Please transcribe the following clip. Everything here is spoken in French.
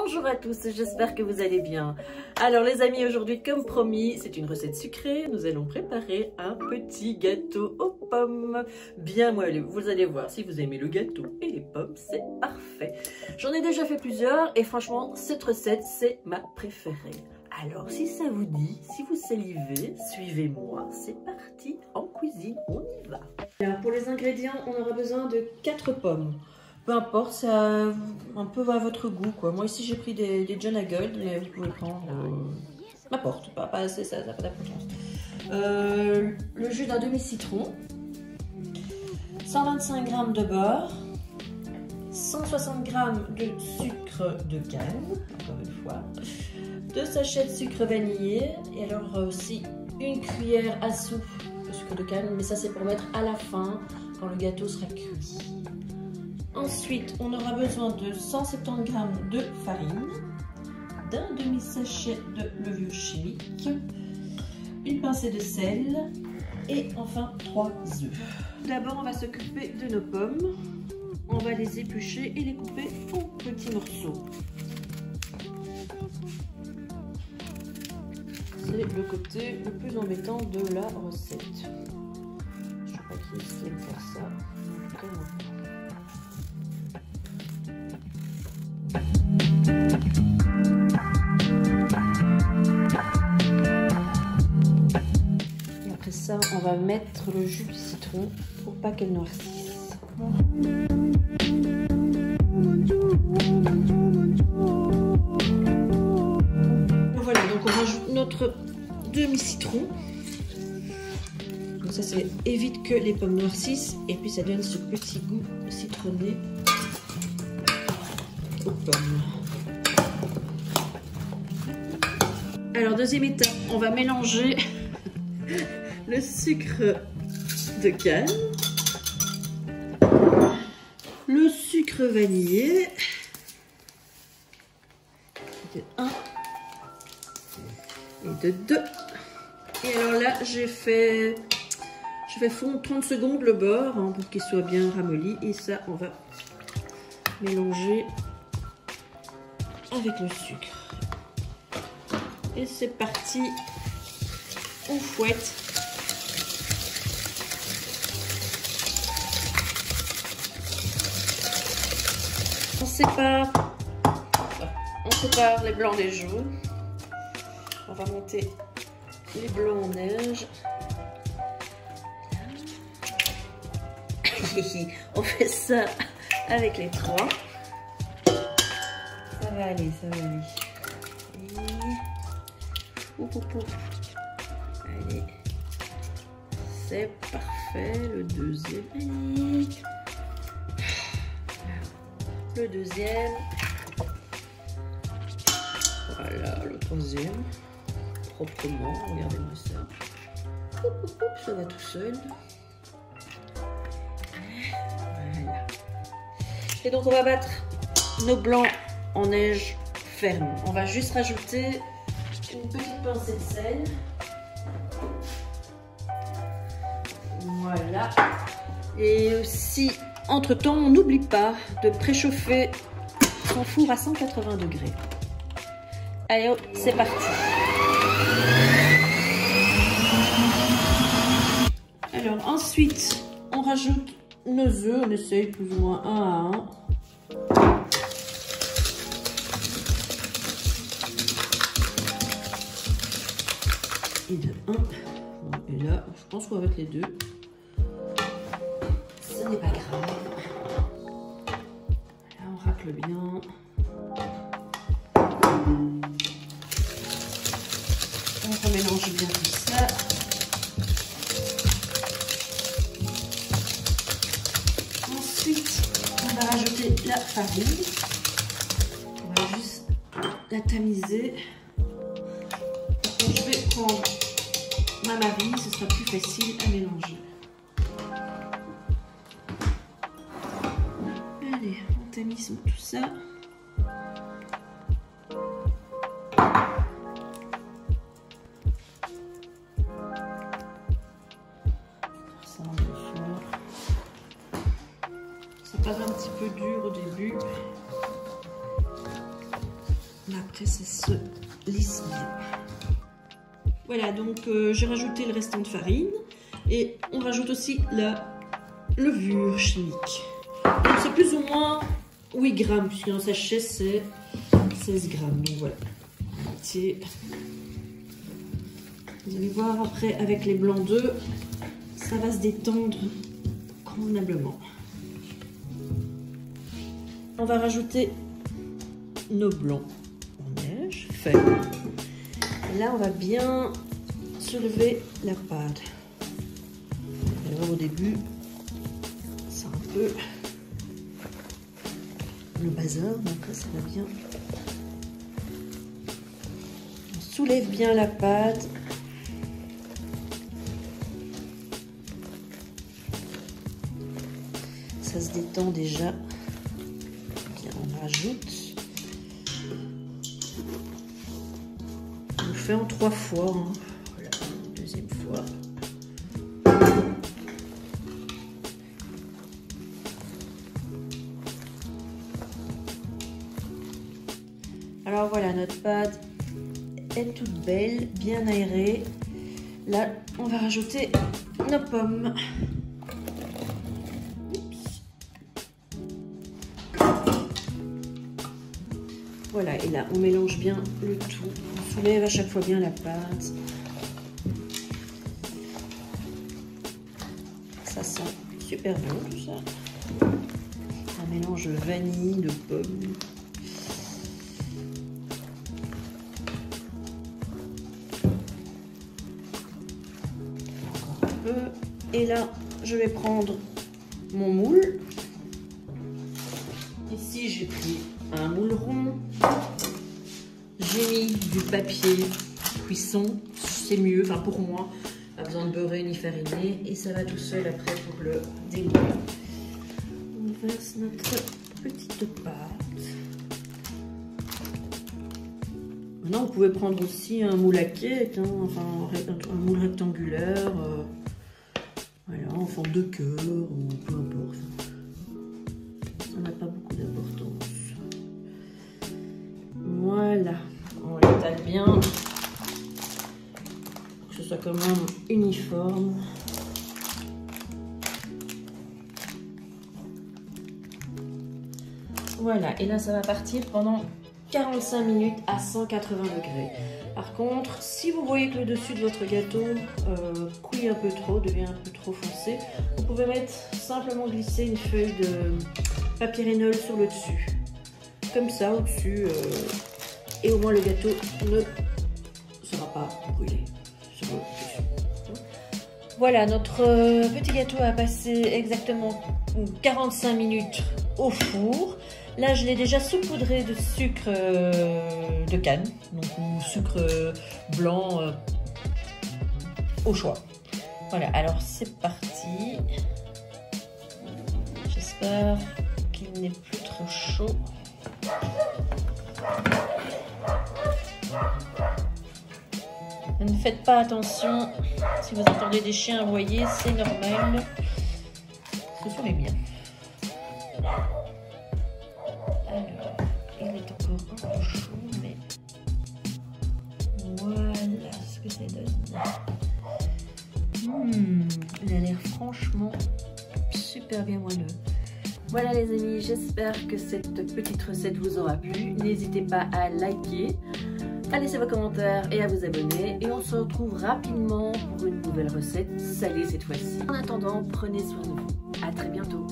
Bonjour à tous, j'espère que vous allez bien. Alors les amis, aujourd'hui comme promis, c'est une recette sucrée. Nous allons préparer un petit gâteau aux pommes. Bien moelleux, vous allez voir, si vous aimez le gâteau et les pommes, c'est parfait. J'en ai déjà fait plusieurs et franchement, cette recette, c'est ma préférée. Alors si ça vous dit, si vous salivez, suivez-moi, c'est parti, en cuisine, on y va. Alors, pour les ingrédients, on aura besoin de 4 pommes. Peu importe, ça un peu à votre goût, quoi. Moi ici j'ai pris des John Gold, mais vous pouvez prendre n'importe, pas assez, ça n'a pas d'importance. Le jus d'un demi-citron, 125 g de beurre, 160 g de sucre de canne, encore une fois, 2 sachets de sucre vanillé, et alors aussi une cuillère à soupe de sucre de canne, mais ça c'est pour mettre à la fin, quand le gâteau sera cuit. Ensuite, on aura besoin de 170 g de farine, d'un demi-sachet de levure chimique, une pincée de sel et enfin 3 œufs. D'abord, on va s'occuper de nos pommes. On va les éplucher et les couper en petits morceaux. C'est le côté le plus embêtant de la recette. Je ne sais pas qui sait faire ça. Et après ça, on va mettre le jus de citron pour pas qu'elle noircisse. Voilà, donc on rajoute notre demi-citron. Donc ça, ça évite que les pommes noircissent et puis ça donne ce petit goût citronné aux pommes. Alors deuxième étape, on va mélanger le sucre de canne, le sucre vanillé, de 1 et de 2. Et alors là, je fais fondre 30 secondes le beurre pour qu'il soit bien ramolli. Et ça, on va mélanger avec le sucre. Et c'est parti, on fouette. On sépare les blancs des jaunes. On va monter les blancs en neige. On fait ça avec les 3. Ça va aller, ça va aller. Allez, c'est parfait. Le deuxième, le deuxième, voilà, le troisième, proprement, regardez-moi ça. Ça va tout seul. Voilà. Et donc on va battre nos blancs en neige ferme. On va juste rajouter une petite pincée de sel. Voilà. Et aussi, entre-temps, on n'oublie pas de préchauffer son four à 180 degrés. Allez, c'est parti. Alors ensuite, on rajoute nos œufs. On essaye plus ou moins 1 à 1. Et de 1. Bon, et là, je pense qu'on va mettre les 2. Ce n'est pas grave. Là, on racle bien. On remélange bien tout ça. Ensuite, on va rajouter la farine. On va juste la tamiser. Je vais prendre ma marine, ce sera plus facile à mélanger. Allez, on tamise tout ça. Ça doucement. Ça passe un petit peu dur au début. que ça se lisse bien. Voilà, donc j'ai rajouté le restant de farine et on rajoute aussi la levure chimique. Donc c'est plus ou moins 8 grammes, puisqu'un sachet c'est 16 grammes. Donc voilà. Vous allez voir après avec les blancs d'œufs, ça va se détendre convenablement. On va rajouter nos blancs en neige faits. Et là on va bien soulever la pâte. Vous allez voir au début, c'est un peu le bazar, donc là ça va bien. On soulève bien la pâte. Ça se détend déjà. Bien, on rajoute. On le fait en 3 fois. Hein. Voilà, deuxième fois. Alors voilà, notre pâte est toute belle, bien aérée. Là, on va rajouter nos pommes. Voilà, et là, on mélange bien le tout. On soulève à chaque fois bien la pâte. Ça sent super bon, tout ça. Un mélange de vanille, de pommes. Encore un peu. Et là, je vais prendre mon moule. Ici, j'ai pris un moule rond. J'ai mis du papier cuisson, c'est mieux, enfin pour moi, pas besoin de beurrer ni fariner, et ça va tout seul après pour le démouler. On verse notre petite pâte. Maintenant, vous pouvez prendre aussi un moule à cake, hein, enfin un moule rectangulaire, voilà, en forme de cœur ou peu importe. Ça n'a pas beaucoup d'importance. Voilà, on l'étale bien pour que ce soit quand même uniforme. Voilà, et là ça va partir pendant 45 minutes à 180 degrés. Par contre, si vous voyez que le dessus de votre gâteau couille un peu trop, devient un peu trop foncé, vous pouvez mettre simplement glisser une feuille de papier Rénol sur le dessus. Comme ça, au-dessus, et au moins le gâteau ne sera pas brûlé sur le dessus. Voilà, notre petit gâteau a passé exactement 45 minutes au four. Là, je l'ai déjà saupoudré de sucre de canne, donc ou sucre blanc au choix. Voilà, alors c'est parti. J'espère qu'il n'est plus trop chaud. Ne faites pas attention, si vous entendez des chiens aboyer, c'est normal. Ce sont les miens. Alors, il est encore un peu chaud, mais voilà ce que ça donne. Il a l'air franchement super bien moelleux. Voilà les amis, j'espère que cette petite recette vous aura plu. N'hésitez pas à liker, à laisser vos commentaires et à vous abonner. Et on se retrouve rapidement pour une nouvelle recette salée cette fois-ci. En attendant, prenez soin de vous. À très bientôt.